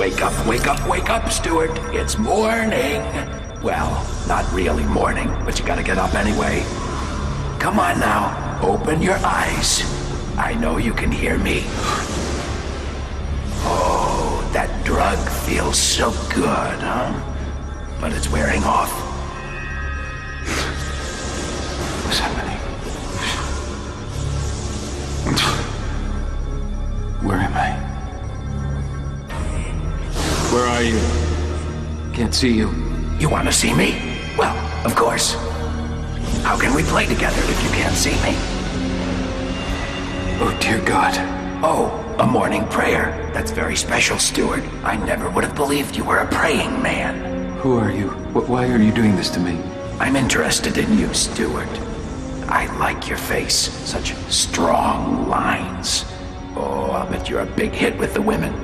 Wake up, wake up, wake up, Stuart. It's morning. Well, not really morning, but you gotta get up anyway. Come on now, open your eyes. I know you can hear me. Oh, that drug feels so good, huh? But it's wearing off. What's happening? Where am I? Where are you? Can't see you. You want to see me? Well, of course. How can we play together if you can't see me? Oh, dear God. Oh, a morning prayer. That's very special, Stuart. I never would have believed you were a praying man. Who are you? Why are you doing this to me? I'm interested in you, Stuart. I like your face. Such strong lines. Oh, I'll bet you're a big hit with the women.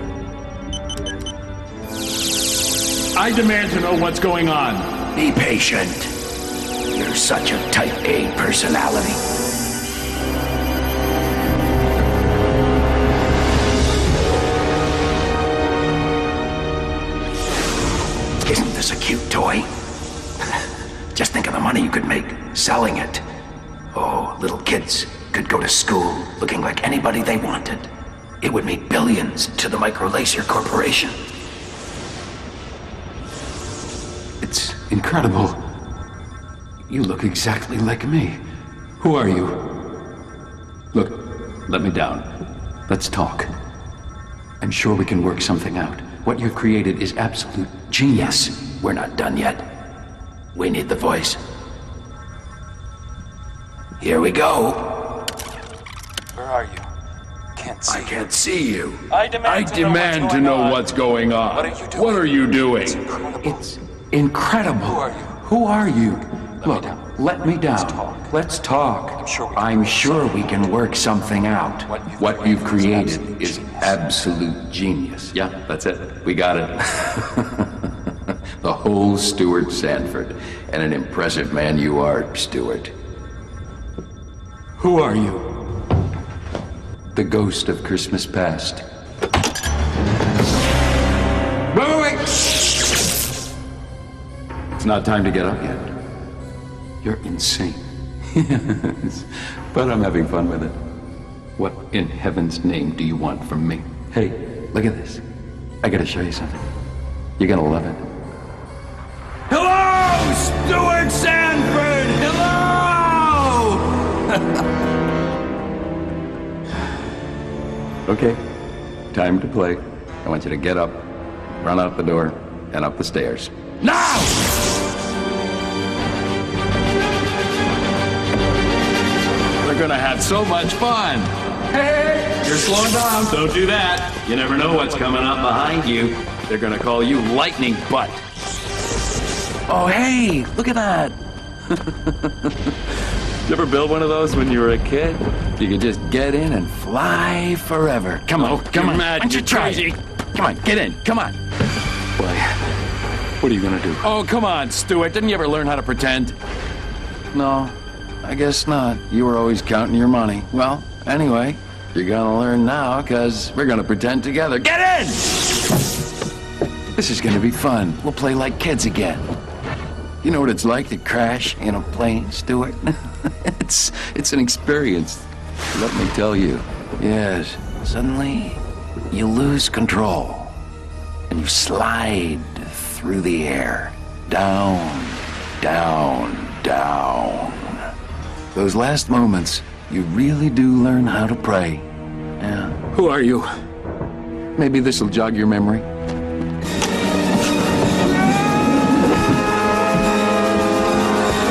I demand to know what's going on. Be patient. You're such a type A personality. Isn't this a cute toy? Just think of the money you could make selling it. Oh, little kids could go to school looking like anybody they wanted. It would make billions to the Microlaser Corporation. It's incredible. You look exactly like me. Who are you? Look, let me down. Let's talk. I'm sure we can work something out. What you've created is absolute genius. Yes, we're not done yet. We need the voice. Here we go. Where are you? Can't see. I can't see you. I demand to know what's going on. What are you doing? It's incredible. Who are you? Who are you? Look, let me down. Let's talk. I'm sure we can work something out. What you've created is absolute genius. Yeah, that's it. We got it. The whole Stuart Sanford. And an impressive man you are, Stuart. Who are you? The ghost of Christmas past. Wait! It's not time to get up yet. You're insane. Yes, but I'm having fun with it. What in heaven's name do you want from me? Hey, look at this. I gotta show you something. You're gonna love it. Hello, Stuart Sanford! Hello! Okay, time to play. I want you to get up, run out the door, and up the stairs. Now! We're gonna have so much fun. Hey, you're slowing down. Don't do that. You never know what's coming up behind you. They're gonna call you Lightning Butt. Oh, hey, look at that. Did you ever build one of those when you were a kid? You could just get in and fly forever. Come on, come on. Mad, Why don't you try it? Come on, get in. Come on. Why? What are you gonna do? Oh, come on, Stuart. Didn't you ever learn how to pretend? No, I guess not. You were always counting your money. Well, anyway, you're gonna learn now, because we're gonna pretend together. Get in! This is gonna be fun. We'll play like kids again. You know what it's like to crash in a plane, Stuart? It's an experience. Let me tell you. Yes. Suddenly, you lose control. And you slide through the air. Down, down, down. Those last moments, you really do learn how to pray. Yeah. Who are you? Maybe this'll jog your memory.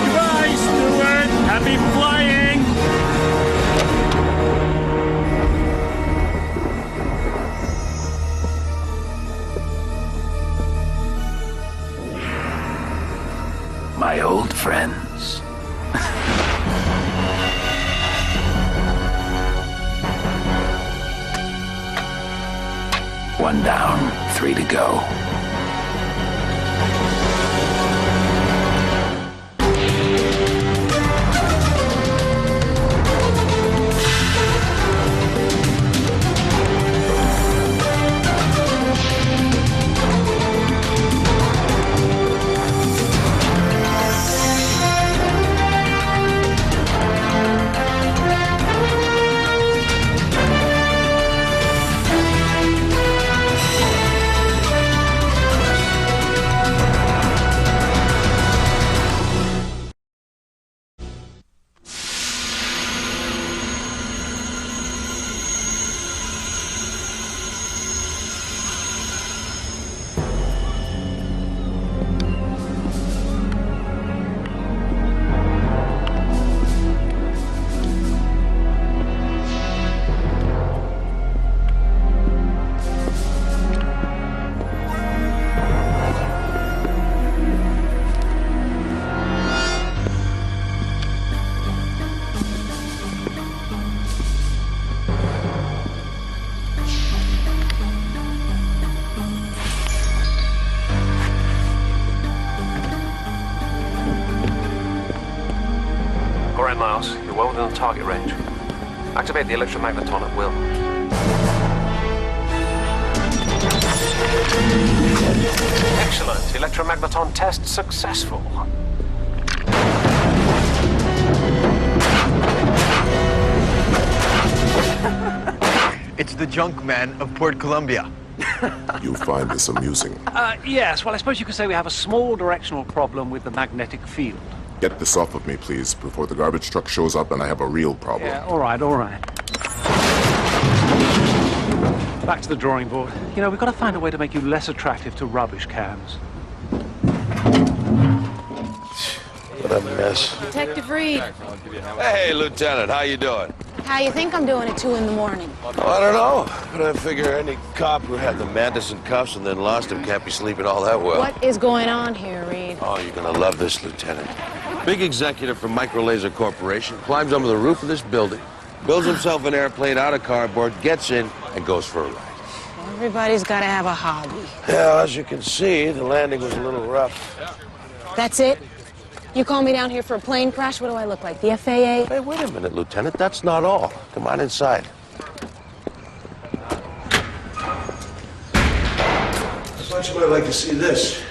Goodbye, Stuart. Happy flying. My old friends. One down, 3 to go. well within the target range. Activate the electromagneton at will. Excellent. Electromagneton test successful. It's the junk man of Port Columbia. You find this amusing? Yes, well, I suppose you could say we have a small directional problem with the magnetic field. Get this off of me, please, before the garbage truck shows up and I have a real problem. Yeah, all right. Back to the drawing board. You know, we've got to find a way to make you less attractive to rubbish cans. What a mess. Detective Reed, Hey, Lieutenant, how you doing? how you think I'm doing at 2 in the morning? I don't know, but I figure any cop who had the Mantis in cuffs and then lost him can't be sleeping all that well. What is going on here, Reed? Oh, you're gonna love this, Lieutenant. Big executive from Microlaser Corporation climbs under the roof of this building, builds himself an airplane out of cardboard, gets in, and goes for a ride. Everybody's got to have a hobby. Well, as you can see, the landing was a little rough. That's it? You call me down here for a plane crash? What do I look like, the FAA? Hey, wait a minute, Lieutenant. That's not all. Come on inside. I thought you might like to see this.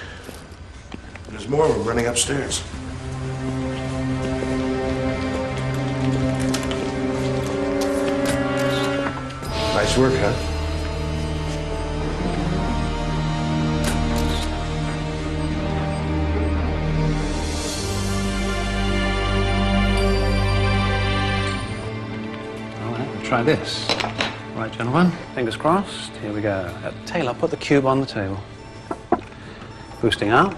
There's more. We're running upstairs. Nice work, huh? Try this. Right, gentlemen, fingers crossed. Here we go. Taylor, put the cube on the table. Boosting up.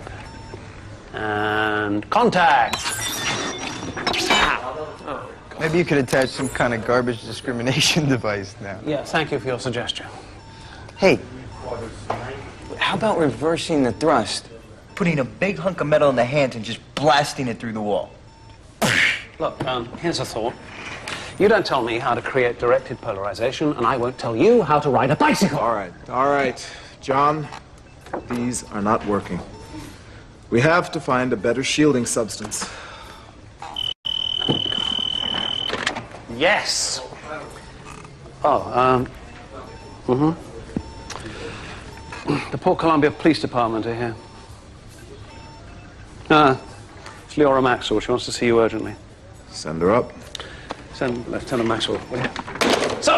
And contact! Maybe you could attach some kind of garbage discrimination device now. Yeah, thank you for your suggestion. Hey, how about reversing the thrust? Putting a big hunk of metal in the hand and just blasting it through the wall. Look, here's a thought. You don't tell me how to create directed polarization, and I won't tell you how to ride a bicycle. All right. John, these are not working. We have to find a better shielding substance. Yes. The Port Columbia Police Department are here. It's Leora Maxwell. She wants to see you urgently. Send her up. Send Lieutenant Maxwell, will you? So,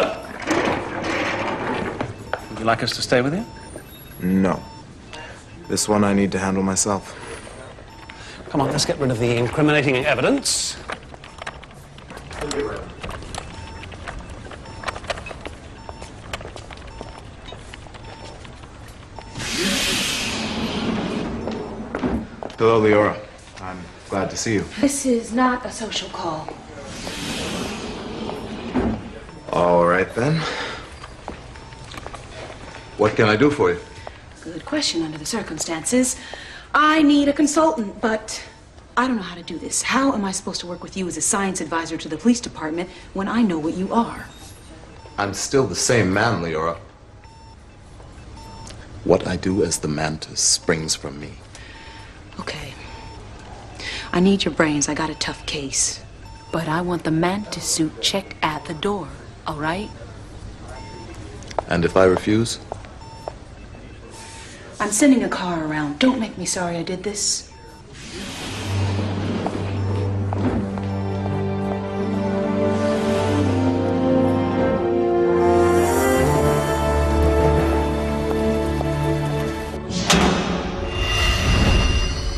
would you like us to stay with you? No. This one I need to handle myself. Come on, let's get rid of the incriminating evidence. Hello, Leora. I'm glad to see you. This is not a social call. All right, then. What can I do for you? Good question under the circumstances. I need a consultant, but I don't know how to do this. How am I supposed to work with you as a science advisor to the police department when I know what you are? I'm still the same man, Leora. What I do as the Mantis springs from me. Okay. I need your brains. I got a tough case. But I want the Mantis suit checked at the door, all right? And if I refuse? I'm sending a car around. Don't make me sorry I did this.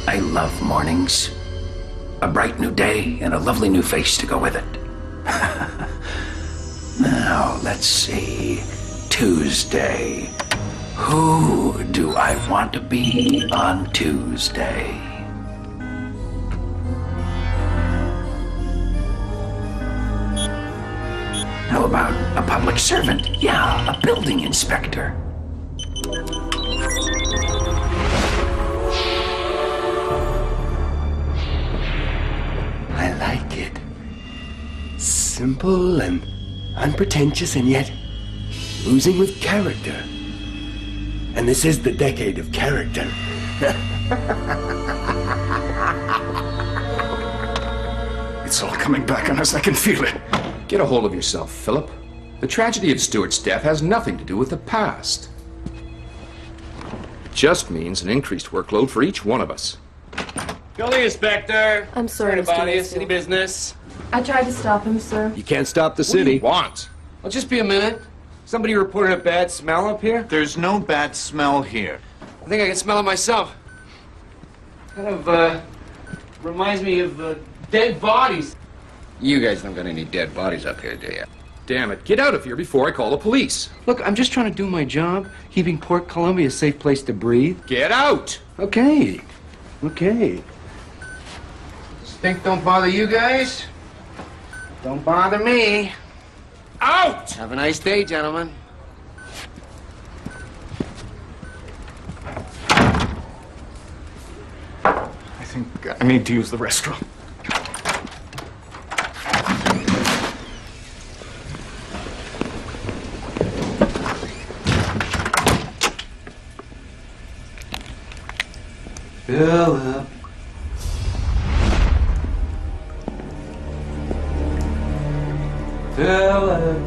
I love mornings. A bright new day and a lovely new face to go with it. Now, let's see. Tuesday. Who do I want to be on Tuesday? How about a public servant? Yeah, a building inspector. I like it. Simple and unpretentious and yet oozing with character. And this is the decade of character. It's all coming. coming back on us. I can feel it. Get a hold of yourself, Philip. The tragedy of Stuart's death has nothing to do with the past. It just means an increased workload for each one of us. Building inspector. I'm sorry, about Mr. you, Mansfield. city business. I tried to stop him, sir. You can't stop the What do city. you want? Well, just be a minute. Somebody reported a bad smell up here. There's no bad smell here. I think I can smell it myself. Kind of, reminds me of, dead bodies. You guys don't got any dead bodies up here, do you? Damn it, get out of here before I call the police. Look, I'm just trying to do my job, keeping Port Columbia a safe place to breathe. Get out! Okay. Stink don't bother you guys? Don't bother me. Out! Have a nice day, gentlemen. I think I need to use the restroom. Philip. Philip.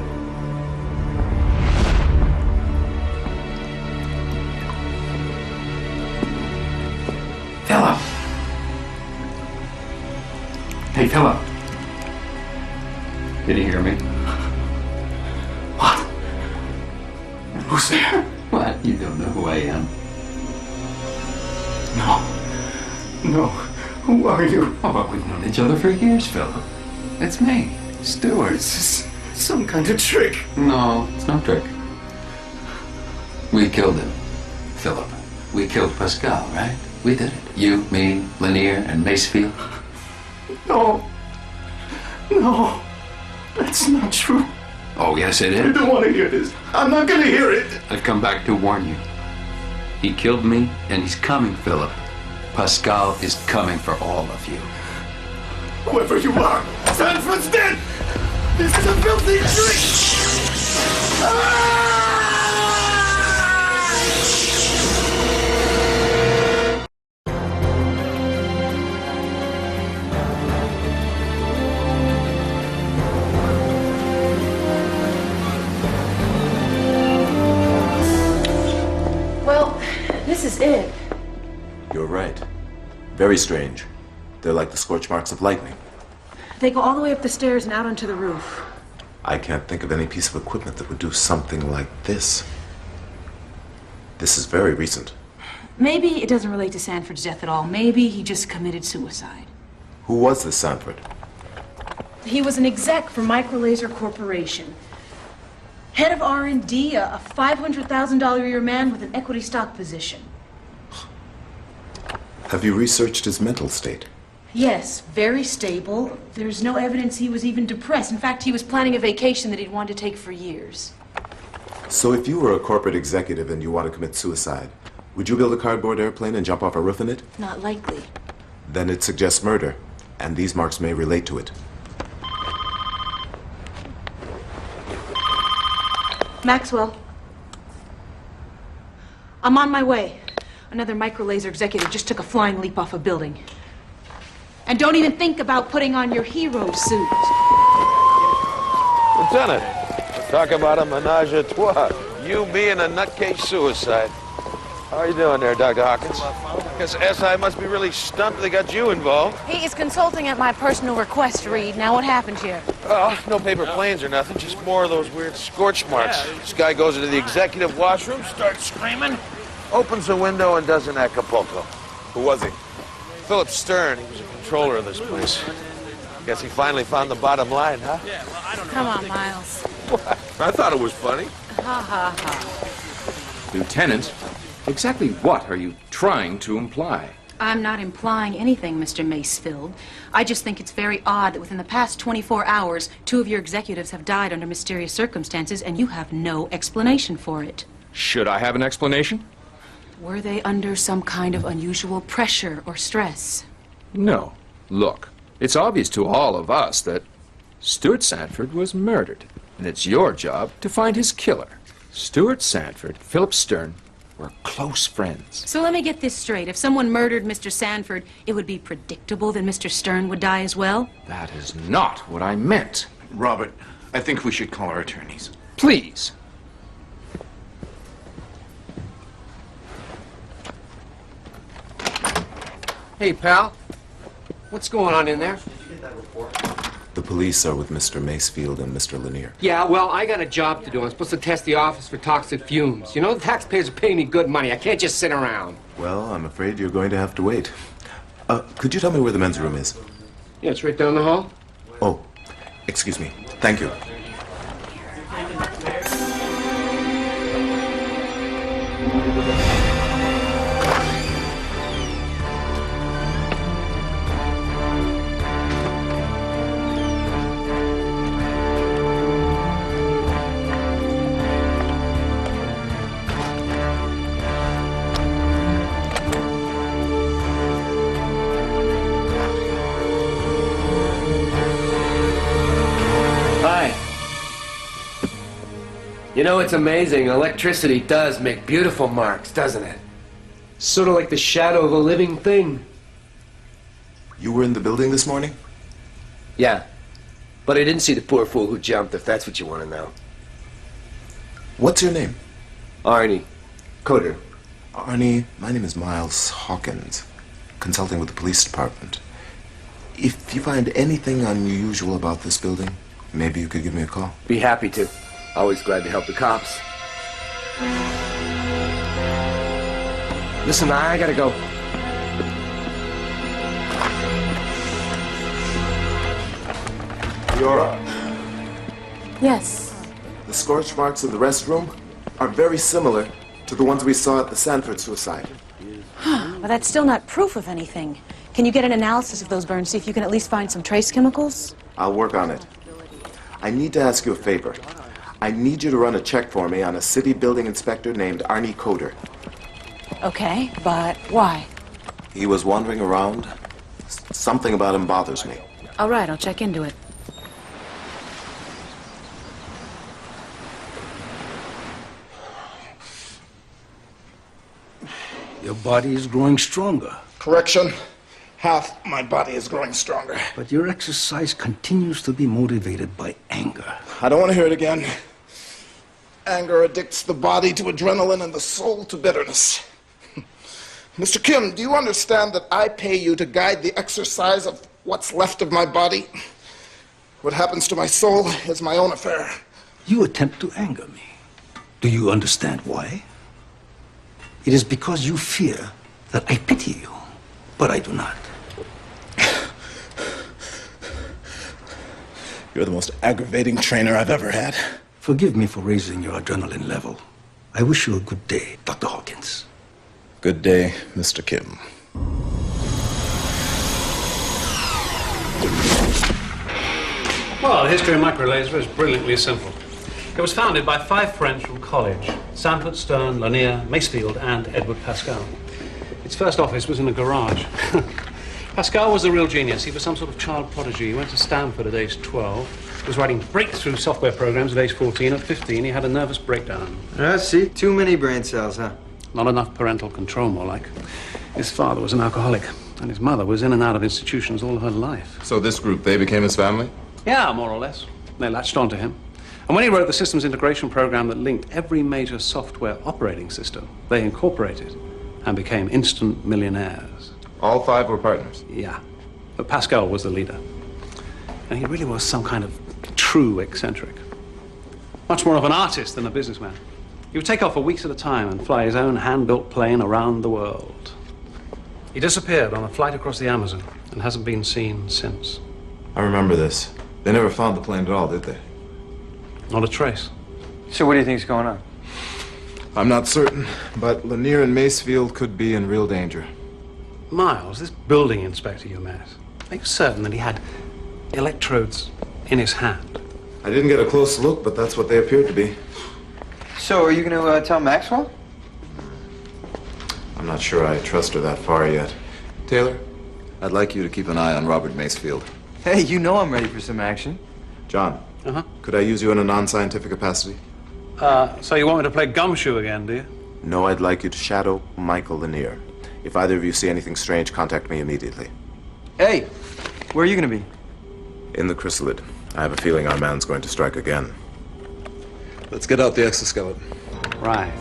Philip! Hey, Philip. Did he hear me? What? Who's there? What? You don't know who I am? No. Who are you? Oh, but we've known each other for years, Philip. It's me, Stuart. This is some kind of trick. No, it's no trick. We killed him, Philip. We killed Pascal, right? We did it. You, me, Lanier, and Macefield. No. That's not true. Oh, yes, it I is. don't want to hear this. I'm not going to hear it. I've come back to warn you. He killed me, and he's coming, Philip. Pascal is coming for all of you. Whoever you are, Sanford's dead! This is a filthy trick! Well, this is it. You're right. Very strange. They're like the scorch marks of lightning. They go all the way up the stairs and out onto the roof. I can't think of any piece of equipment that would do something like this. This is very recent. Maybe it doesn't relate to Sanford's death at all. Maybe he just committed suicide. Who was this Sanford? He was an exec for Microlaser Corporation. Head of R&D, a $500,000 a year man with an equity stock position. Have you researched his mental state? Yes, very stable. There's no evidence he was even depressed. In fact, he was planning a vacation that he'd wanted to take for years. So if you were a corporate executive and you want to commit suicide, would you build a cardboard airplane and jump off a roof in it? Not likely. Then it suggests murder, and these marks may relate to it. Maxwell. I'm on my way. Another Microlaser executive just took a flying leap off a building. And don't even think about putting on your hero suit. Lieutenant, talk about a menage a trois. You, me, and a nutcase suicide. How are you doing there, Dr. Hawkins? Guess SI must be really stumped they got you involved. He is consulting at my personal request, Reed. Now, what happened here? Oh, no paper planes or nothing, just more of those weird scorch marks. This guy goes into the executive washroom, starts screaming, opens a window, and does an Acapulco. Who was he? Philip Stern, he was a controller of this place. Guess he finally found the bottom line, huh? Come on, Miles. I thought it was funny. Ha ha ha. Lieutenant, exactly what are you trying to imply? I'm not implying anything, Mr. Macefield. I just think it's very odd that within the past 24 hours, 2 of your executives have died under mysterious circumstances, and you have no explanation for it. Should I have an explanation? Were they under some kind of unusual pressure or stress? No. Look, it's obvious to all of us that Stuart Sanford was murdered, and it's your job to find his killer. Stuart Sanford, Philip Stern, We're close friends. So let me get this straight. If someone murdered Mr. Sanford, it would be predictable that Mr. Stern would die as well? That is not what I meant. Robert, I think we should call our attorneys. Please. Hey, pal. What's going on in there? The police are with Mr. Macefield and Mr. Lanier. Yeah, well, I got a job to do. I'm supposed to test the office for toxic fumes. You know, the taxpayers are paying me good money. I can't just sit around. Well, I'm afraid you're going to have to wait. Could you tell me where the men's room is? Yeah, it's right down the hall. Oh, excuse me. Thank you. You know, it's amazing. Electricity does make beautiful marks, doesn't it? Sort of like the shadow of a living thing. You were in the building this morning? Yeah. But I didn't see the poor fool who jumped, if that's what you want to know. What's your name? Arnie. Coder. Arnie, my name is Miles Hawkins, consulting with the police department. If you find anything unusual about this building, maybe you could give me a call. Be happy to. Always glad to help the cops. Listen, I gotta go. Yora, Yes. the scorch marks in the restroom are very similar to the ones we saw at the Sanford suicide. But that's still not proof of anything. Can you get an analysis of those burns, see if you can at least find some trace chemicals? I'll work on it. I need to ask you a favor. I need you to run a check for me on a city building inspector named Arnie Coder. Okay, but why? He was wandering around. Something about him bothers me. All right, I'll check into it. Your body is growing stronger. Correction. Half my body is growing stronger. But your exercise continues to be motivated by anger. I don't want to hear it again. Anger addicts the body to adrenaline and the soul to bitterness. Mr. Kim, do you understand that I pay you to guide the exercise of what's left of my body? What happens to my soul is my own affair. You attempt to anger me. Do you understand why? It is because you fear that I pity you, but I do not. You're the most aggravating trainer I've ever had. Forgive me for raising your adrenaline level. I wish you a good day, Dr. Hawkins. Good day, Mr. Kim. Well, the history of microlaser is brilliantly simple. It was founded by 5 friends from college: Sanford, Stern, Lanier, Macefield, and Edward Pascal. Its first office was in a garage. Pascal was the real genius. He was some sort of child prodigy. He went to Stanford at age 12. He was writing breakthrough software programs at age 14. At 15, he had a nervous breakdown. See? Too many brain cells, huh? Not enough parental control, more like. His father was an alcoholic, and his mother was in and out of institutions all her life. So this group, they became his family? Yeah, more or less. They latched onto him. And when he wrote the systems integration program that linked every major software operating system, they incorporated and became instant millionaires. All 5 were partners? Yeah. But Pascal was the leader. And he really was some kind of true eccentric. Much more of an artist than a businessman. He would take off for weeks at a time and fly his own hand-built plane around the world. He disappeared on a flight across the Amazon and hasn't been seen since. I remember this. They never found the plane at all, did they? Not a trace. So what do you think's going on? I'm not certain, but Lanier and Macefield could be in real danger. Miles, this building inspector you met, are you certain that he had electrodes in his hand? I didn't get a close look, but that's what they appeared to be. So are you going to tell Maxwell? I'm not sure I trust her that far yet. Taylor, I'd like you to keep an eye on Robert Macefield. Hey, you know I'm ready for some action. John, Uh-huh. could I use you in a non-scientific capacity? So you want me to play gumshoe again, do you? No, I'd like you to shadow Michael Lanier. If either of you see anything strange, contact me immediately. Hey, where are you gonna be? In the chrysalid. I have a feeling our man's going to strike again. Let's get out the exoskeleton. Right.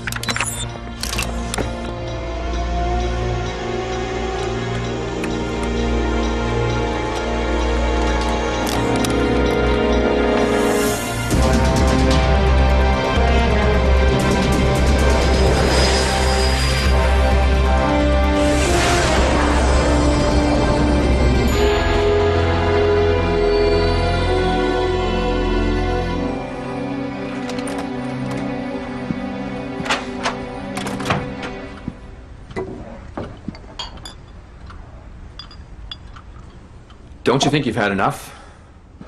Don't you think you've had enough?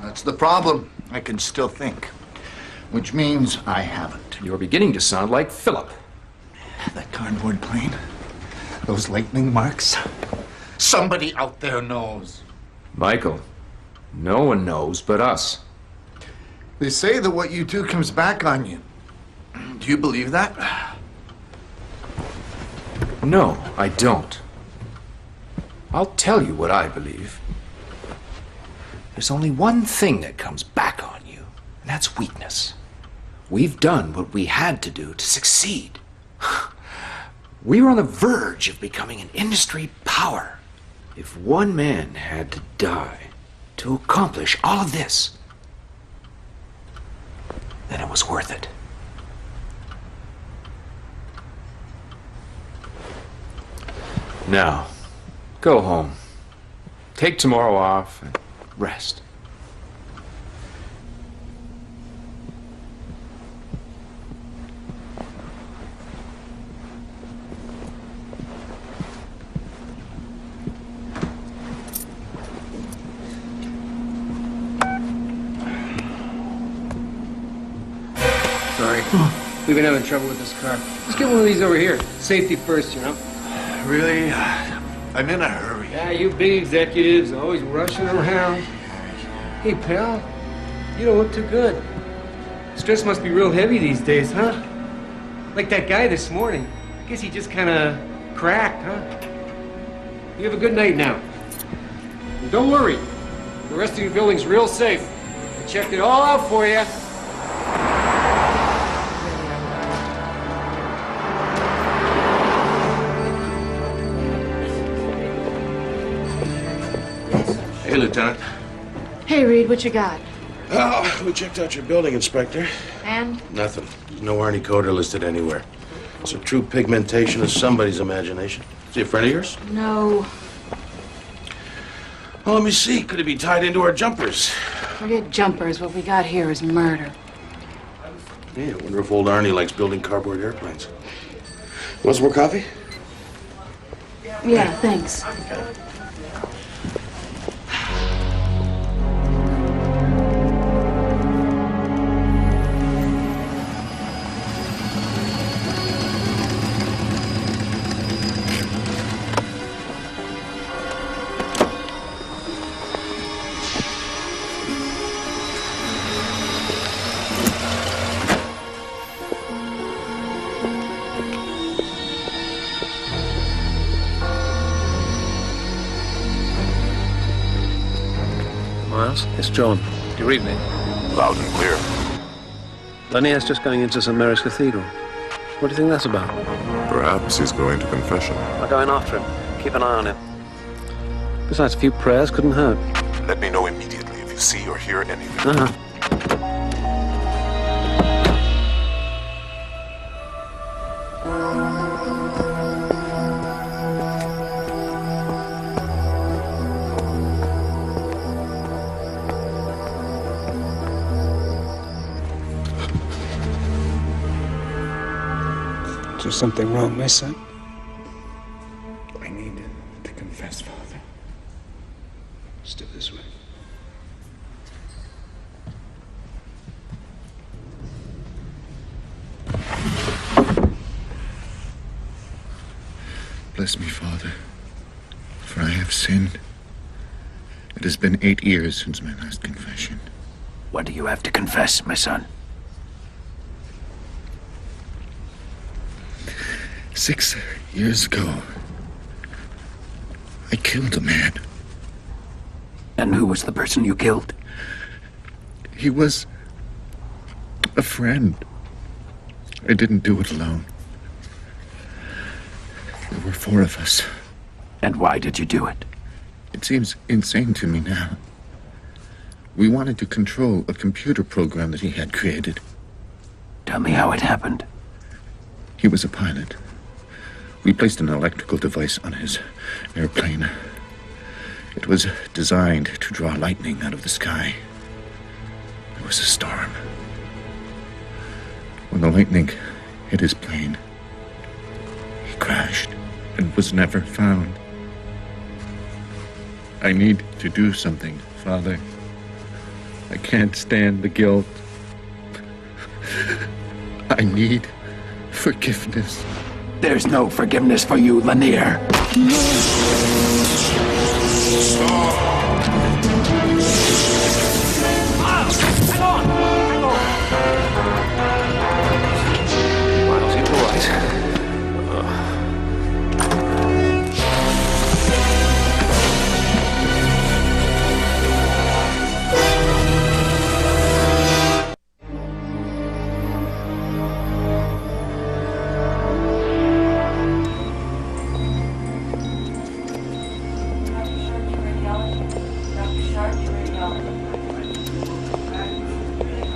That's the problem. I can still think. Which means I haven't. You're beginning to sound like Philip. That cardboard plane. Those lightning marks. Somebody out there knows. Michael, no one knows but us. They say that what you do comes back on you. Do you believe that? No, I don't. I'll tell you what I believe. There's only one thing that comes back on you, and that's weakness. We've done what we had to do to succeed. We were on the verge of becoming an industry power. If one man had to die to accomplish all of this, then it was worth it. Now, go home. Take tomorrow off and rest. Sorry. We've been having trouble with this car. Let's get one of these over here. Safety first, you know? Really? I'm in a hurry. Yeah, you big executives always rushing around. Hey, pal, you don't look too good. Stress must be real heavy these days, huh? Like that guy this morning. I guess he just kind of cracked, huh? You have a good night now. And don't worry, the rest of your building's real safe. I checked it all out for you. Hey, Lieutenant. Hey, Reed, what you got? Oh, we checked out your building, Inspector. And? Nothing. There's no Arnie Coder listed anywhere. It's a true pigmentation of somebody's imagination. Is he a friend of yours? No. Well, let me see. Could it be tied into our jumpers? Forget jumpers. What we got here is murder. Yeah, I wonder if old Arnie likes building cardboard airplanes. You want some more coffee? Yeah, thanks. Miles, it's John. Good evening. Loud and clear. Lanier's just going into St. Mary's Cathedral. What do you think that's about? Perhaps he's going to confession. I'm going after him. Keep an eye on him. Besides, a few prayers couldn't hurt. Let me know immediately if you see or hear anything. Uh-huh. Is there something wrong, my son? I need to confess, Father. Step this way. Bless me, Father, for I have sinned. It has been 8 years since my last confession. What do you have to confess, my son? 6 years ago, I killed a man. And who was the person you killed? He was a friend. I didn't do it alone. There were 4 of us. And why did you do it? It seems insane to me now. We wanted to control a computer program that he had created. Tell me how it happened. He was a pilot. We placed an electrical device on his airplane. It was designed to draw lightning out of the sky. There was a storm. When the lightning hit his plane, he crashed and was never found. I need to do something, Father. I can't stand the guilt. I need forgiveness. There's no forgiveness for you, Lanier. Hang on! Hang on! Miles, you all right?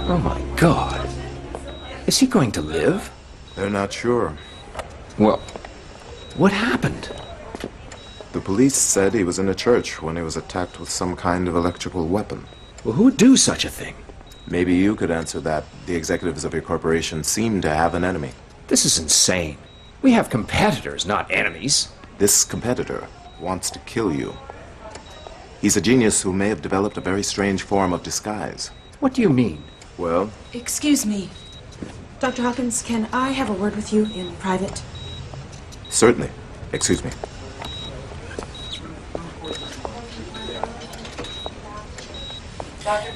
Oh my God. Is he going to live? They're not sure. Well, what happened? The police said he was in a church when he was attacked with some kind of electrical weapon. Well, who would do such a thing? Maybe you could answer that. The executives of your corporation seem to have an enemy. This is insane. We have competitors, not enemies. This competitor wants to kill you. He's a genius who may have developed a very strange form of disguise. What do you mean? Well, Excuse me. Dr. Hawkins, can I have a word with you in private? certainly. Excuse me.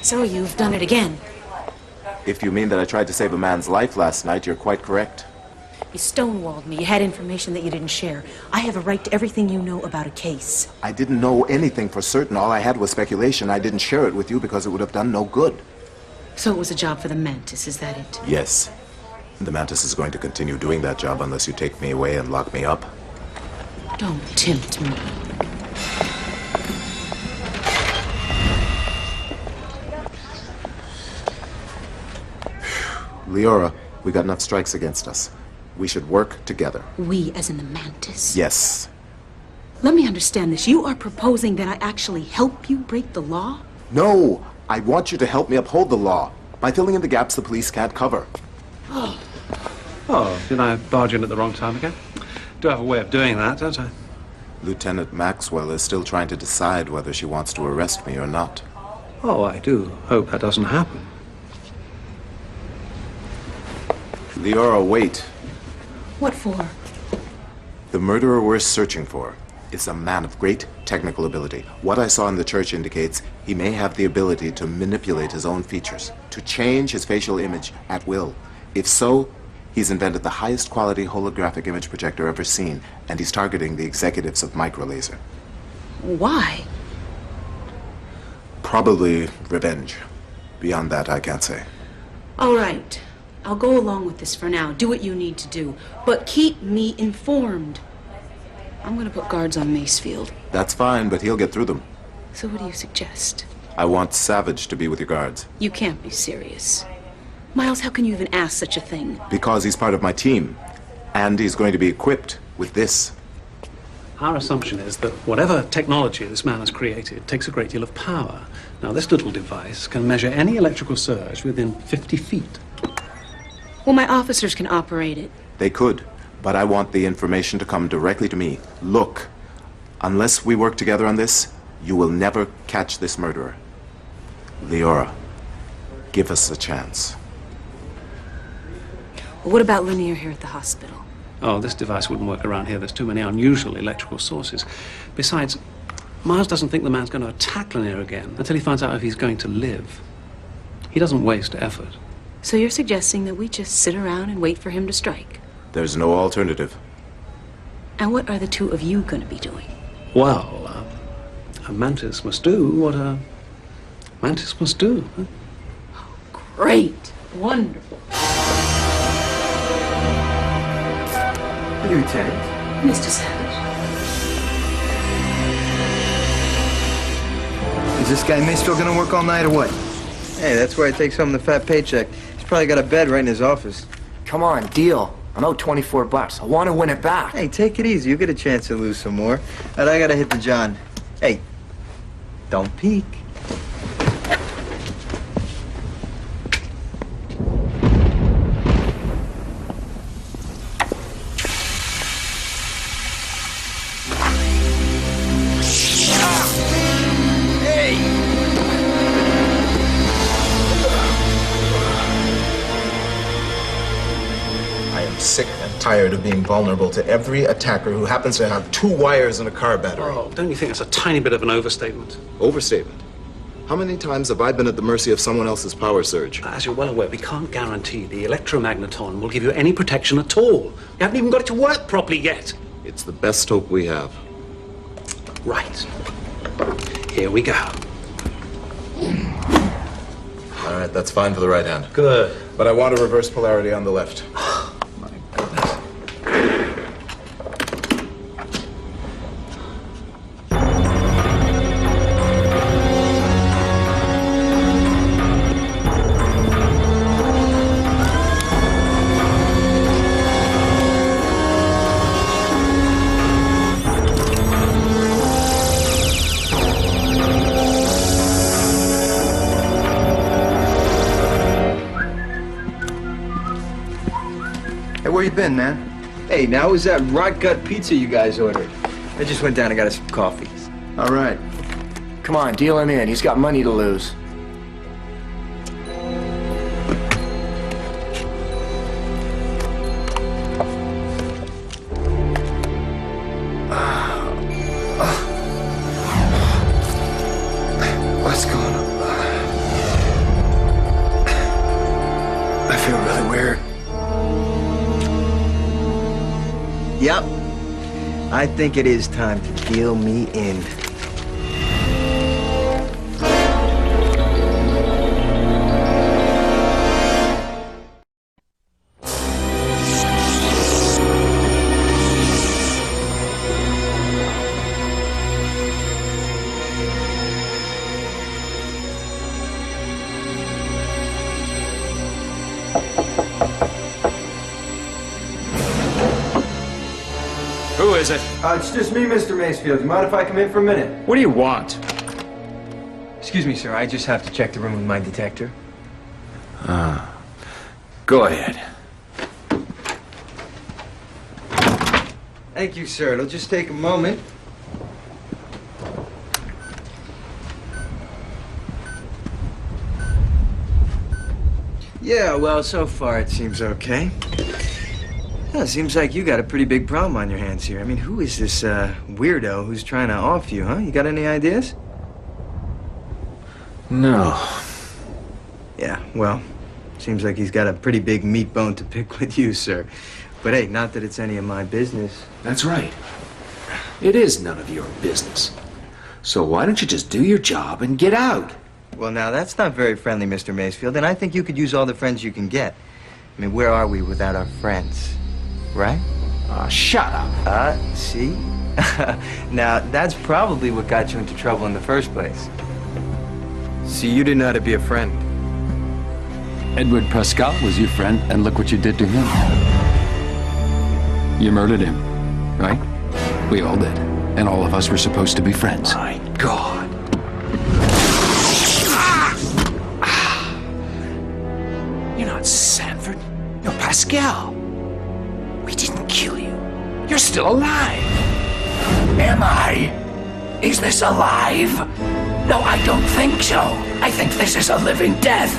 So you've done it again. If you mean that I tried to save a man's life last night, you're quite correct. You stonewalled me. You had information that you didn't share. I have a right to everything you know about a case. I didn't know anything for certain. All I had was speculation. I didn't share it with you because it would have done no good. So it was a job for the M.A.N.T.I.S, is that it? Yes. The M.A.N.T.I.S is going to continue doing that job unless you take me away and lock me up. Don't tempt me. Leora, we got enough strikes against us. We should work together. We as in the M.A.N.T.I.S? Yes. Let me understand this. You are proposing that I actually help you break the law? No! I want you to help me uphold the law by filling in the gaps the police can't cover. Oh, did I barge in at the wrong time again? Do have a way of doing that, don't I? Lieutenant Maxwell is still trying to decide whether she wants to arrest me or not. Oh, I do hope that doesn't happen. Leora, wait. What for? The murderer we're searching for is a man of great technical ability. What I saw in the church indicates he may have the ability to manipulate his own features, to change his facial image at will. If so, he's invented the highest quality holographic image projector ever seen, and he's targeting the executives of Microlaser. Why? Probably revenge. Beyond that, I can't say. All right. I'll go along with this for now. Do what you need to do. But keep me informed. I'm going to put guards on Macefield. That's fine, but he'll get through them. So what do you suggest? I want Savage to be with your guards. You can't be serious. Miles, how can you even ask such a thing? Because he's part of my team. And he's going to be equipped with this. Our assumption is that whatever technology this man has created takes a great deal of power. Now, this little device can measure any electrical surge within 50 feet. Well, my officers can operate it. They could, but I want the information to come directly to me. Look, unless we work together on this, you will never catch this murderer. Leora, give us a chance. Well, what about Lanier here at the hospital? Oh, this device wouldn't work around here. There's too many unusual electrical sources. Besides, Miles doesn't think the man's going to attack Lanier again until he finds out if he's going to live. He doesn't waste effort. So you're suggesting that we just sit around and wait for him to strike? There's no alternative. And what are the two of you going to be doing? Well, a mantis must do what a mantis must do. Huh? Great. Wonderful. Lieutenant. Mr. Savage. Is this guy Maysville gonna work all night or what? Hey, that's where he takes home the fat paycheck. He's probably got a bed right in his office. Come on, deal. I'm out $24. I want to win it back. Hey, take it easy. You get a chance to lose some more. And I gotta hit the John. Hey, don't peek. Sick and tired of being vulnerable to every attacker who happens to have 2 wires in a car battery. Oh, don't you think that's a tiny bit of an overstatement? Overstatement? How many times have I been at the mercy of someone else's power surge? As you're well aware, we can't guarantee the electromagneton will give you any protection at all. You haven't even got it to work properly yet. It's the best hope we have. Right. Here we go. All right, that's fine for the right hand. Good. But I want a reverse polarity on the left. Where you been, man? Hey, now was that rot gut pizza you guys ordered? I just went down and got us some coffee. All right. Come on, deal him in. He's got money to lose. What's going on? I feel really weird. Yep. I think it is time to deal me in. Who is it? It's just me, Mr. Macefield. You mind if I come in for a minute? What do you want? Excuse me, sir. I just have to check the room with my detector. Go ahead. Thank you, sir. It'll just take a moment. Yeah, well, so far it seems okay. Yeah, it seems like you got a pretty big problem on your hands here. I mean, who is this weirdo who's trying to off you, huh? You got any ideas? No. Yeah, well, seems like he's got a pretty big meat bone to pick with you, sir. But hey, not that it's any of my business. That's right. It is none of your business. So why don't you just do your job and get out? Well, now, that's not very friendly, Mr. Macefield, and I think you could use all the friends you can get. I mean, where are we without our friends? Right? Shut up. See? Now, that's probably what got you into trouble in the first place. See, you didn't know how to be a friend. Edward Pascal was your friend, and look what you did to him. You murdered him, right? We all did. And all of us were supposed to be friends. My God. You're not Sanford. You're Pascal. We didn't kill you. You're still alive. Am I? Is this alive? No, I don't think so. I think this is a living death.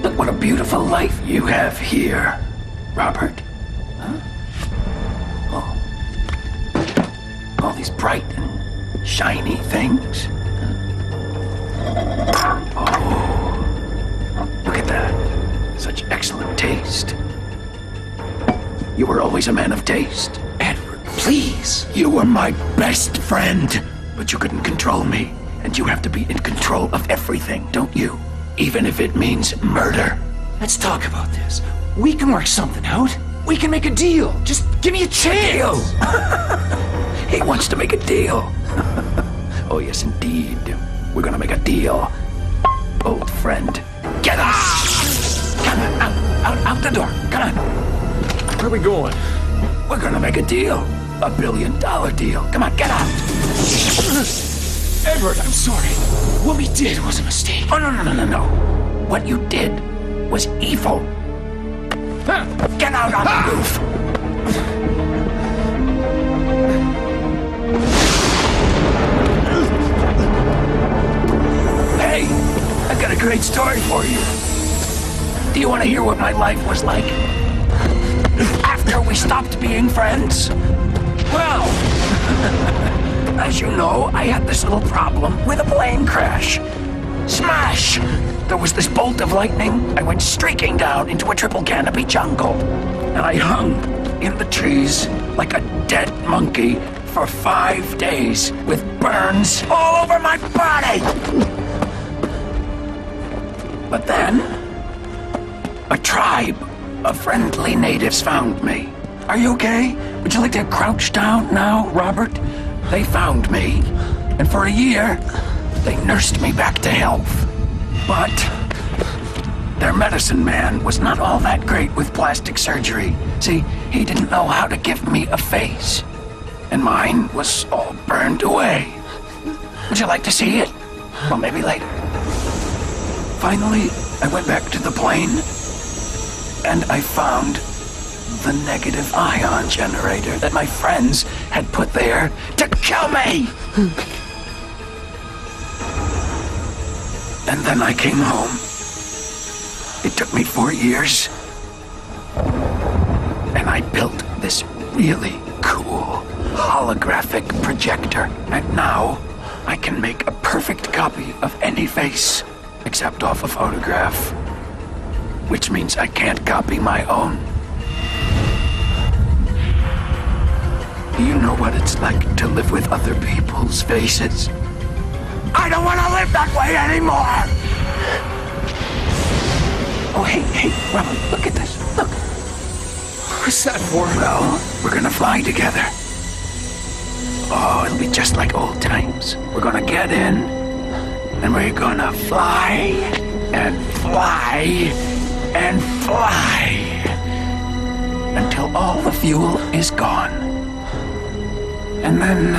Look what a beautiful life you have here, Robert. Huh? Oh. All these bright and shiny things. Oh. Look at that. Such excellent taste. You were always a man of taste. Edward, please. You were my best friend. But you couldn't control me. And you have to be in control of everything, don't you? Even if it means murder. Let's talk about this. We can work something out. We can make a deal. Just give me a chance. He wants to make a deal. Oh, yes, indeed. We're gonna make a deal. Old friend. Get up! Come on, out the door. Come on. Where are we going? We're gonna make a deal. $1 billion deal. Come on, get out. Edward, I'm sorry. What we did was a mistake. Oh, no. What you did was evil. Get out on the roof. Hey, I got a great story for you. Do you want to hear what my life was like after we stopped being friends? Well, as you know, I had this little problem with a plane crash. Smash! There was this bolt of lightning. I went streaking down into a triple canopy jungle. And I hung in the trees like a dead monkey for 5 days with burns all over my body. But then, a tribe of friendly natives found me. Are you okay? Would you like to crouch down now, Robert? They found me, and for a year, they nursed me back to health. But their medicine man was not all that great with plastic surgery. See, he didn't know how to give me a face, and mine was all burned away. Would you like to see it? Well, maybe later. Finally, I went back to the plane, and I found the negative ion generator that my friends had put there to kill me! And then I came home. It took me 4 years. And I built this really cool holographic projector. And now I can make a perfect copy of any face, except off a photograph. Which means I can't copy my own. Do you know what it's like to live with other people's faces? I don't want to live that way anymore! Oh, hey, Robert, look at this. Look. What's that for? Well, we're gonna fly together. Oh, it'll be just like old times. We're gonna get in, and we're gonna fly, and fly, and fly, until all the fuel is gone. And then,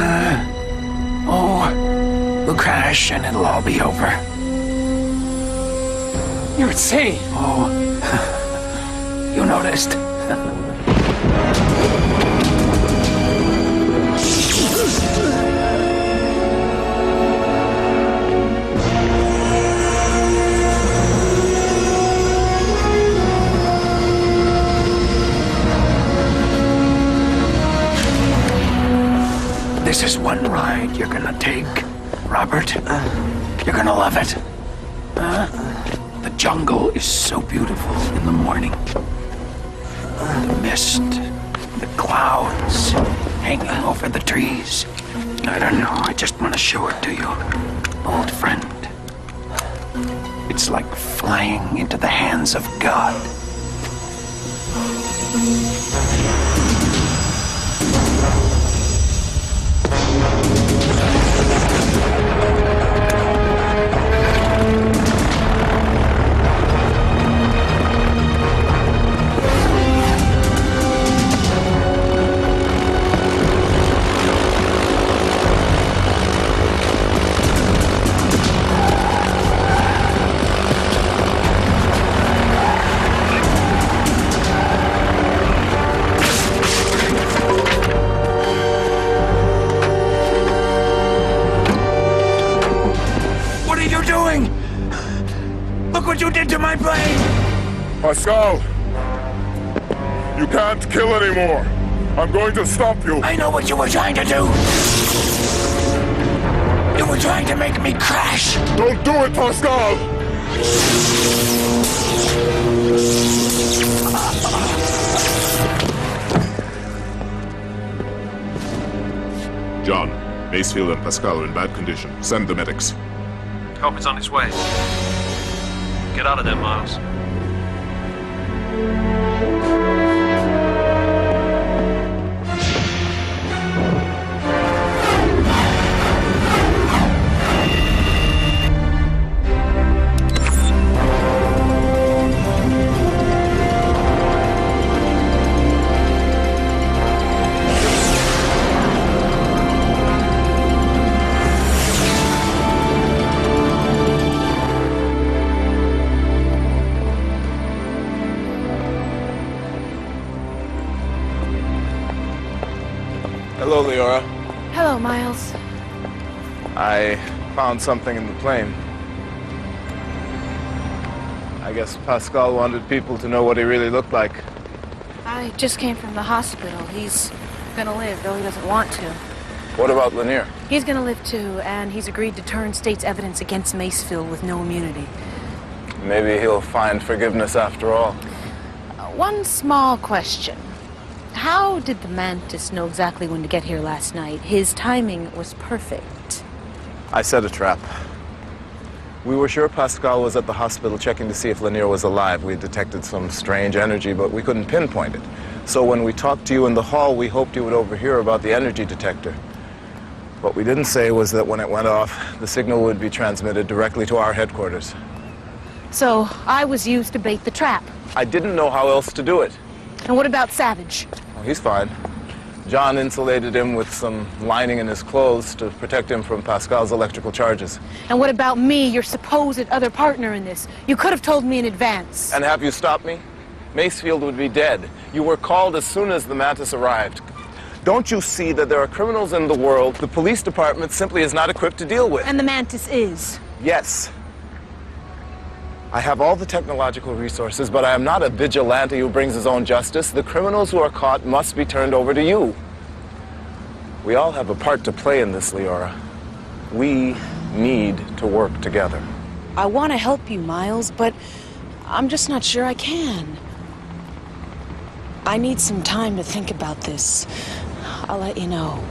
we'll crash and it'll all be over. You're insane. Oh, you noticed. This is one ride you're gonna take, Robert. You're gonna love it. The jungle is so beautiful in the morning. The mist, the clouds hanging over the trees. I don't know, I just want to show it to you, old friend. It's like flying into the hands of God. Pascal, you can't kill anymore. I'm going to stop you. I know what you were trying to do. You were trying to make me crash. Don't do it, Pascal. Macefield and Pascal are in bad condition. Send the medics. Help is on its way. Get out of there, Miles. Hello, Leora. Hello, Miles. I found something in the plane. I guess Pascal wanted people to know what he really looked like. I just came from the hospital. He's gonna live, though he doesn't want to. What about Lanier? He's gonna live too, and he's agreed to turn state's evidence against Macefield with no immunity. Maybe he'll find forgiveness after all. One small question. How did the M.A.N.T.I.S know exactly when to get here last night? His timing was perfect. I set a trap. We were sure Pascal was at the hospital checking to see if Lanier was alive. We detected some strange energy, but we couldn't pinpoint it. So when we talked to you in the hall, we hoped you would overhear about the energy detector. What we didn't say was that when it went off, the signal would be transmitted directly to our headquarters. So I was used to bait the trap. I didn't know how else to do it. And what about Savage? Oh, he's fine. John insulated him with some lining in his clothes to protect him from Pascal's electrical charges. And what about me, your supposed other partner in this? You could have told me in advance. And have you stopped me? Macefield would be dead. You were called as soon as the M.A.N.T.I.S arrived. Don't you see that there are criminals in the world the police department simply is not equipped to deal with? And the M.A.N.T.I.S is? Yes. I have all the technological resources, but I am not a vigilante who brings his own justice. The criminals who are caught must be turned over to you. We all have a part to play in this, Leora. We need to work together. I want to help you, Miles, but I'm just not sure I can. I need some time to think about this. I'll let you know.